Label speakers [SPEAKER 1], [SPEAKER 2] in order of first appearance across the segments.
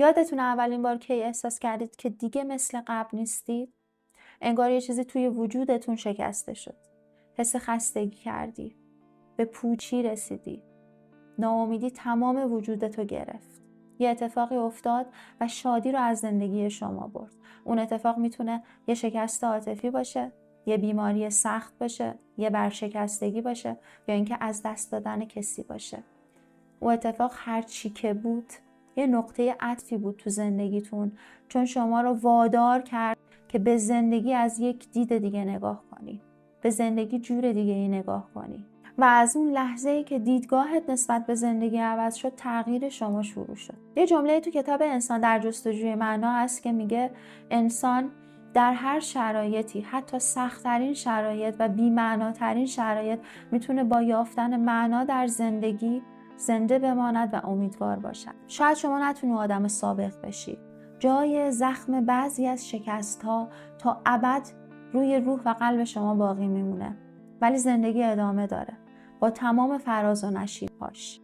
[SPEAKER 1] یادتون اولین بار کی احساس کردید که دیگه مثل قبل نیستید؟ انگار یه چیزی توی وجودتون شکسته شد. حس خستگی کردی. به پوچی رسیدی. ناامیدی تمام وجودتو گرفت. یه اتفاقی افتاد و شادی رو از زندگی شما برد. اون اتفاق میتونه یه شکست عاطفی باشه، یه بیماری سخت باشه، یه برشکستگی باشه یا اینکه از دست دادن کسی باشه. اون اتفاق هر چی که بود یه نقطه عطفی بود تو زندگیتون، چون شما رو وادار کرد که به زندگی از یک دید دیگه نگاه کنی، به زندگی جور دیگه ای نگاه کنی. و از اون لحظه‌ای که دیدگاهت نسبت به زندگی عوض شد، تغییر شما شروع شد. یه جمله تو کتاب انسان در جستجوی معنا هست که میگه انسان در هر شرایطی، حتی سخت‌ترین شرایط و بی‌معناترین شرایط، میتونه با یافتن معنا در زندگی زنده بماند و امیدوار باشد. شاید شما نتونی آدم سابق بشی. جای زخم بعضی از شکست‌ها تا ابد روی روح و قلب شما باقی میمونه. ولی زندگی ادامه داره با تمام فراز و نشیب‌هاش.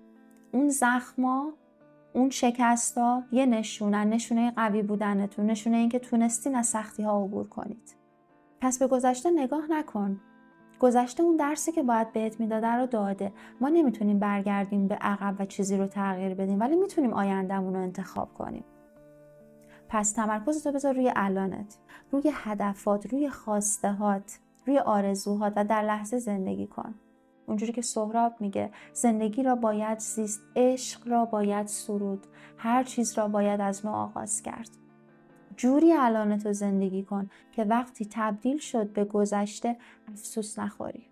[SPEAKER 1] اون زخما، اون شکست‌ها یه نشونه قوی بودنتون، نشونه این که تونستین از سختی‌ها عبور کنید. پس به گذشته نگاه نکن. گذشته اون درسی که باید بهت میداده رو داده. ما نمیتونیم برگردیم به عقب و چیزی رو تغییر بدیم، ولی میتونیم آینده‌مون رو انتخاب کنیم. پس تمرکزتو بذار روی الانت، روی هدفات، روی خواستهات، روی آرزوهات و در لحظه زندگی کن. اونجوری که سهراب میگه زندگی را باید زیست، عشق را باید سرود، هر چیز را باید از نو آغاز کرد. جوری الانتو زندگی کن که وقتی تبدیل شد به گذشته افسوس نخوری.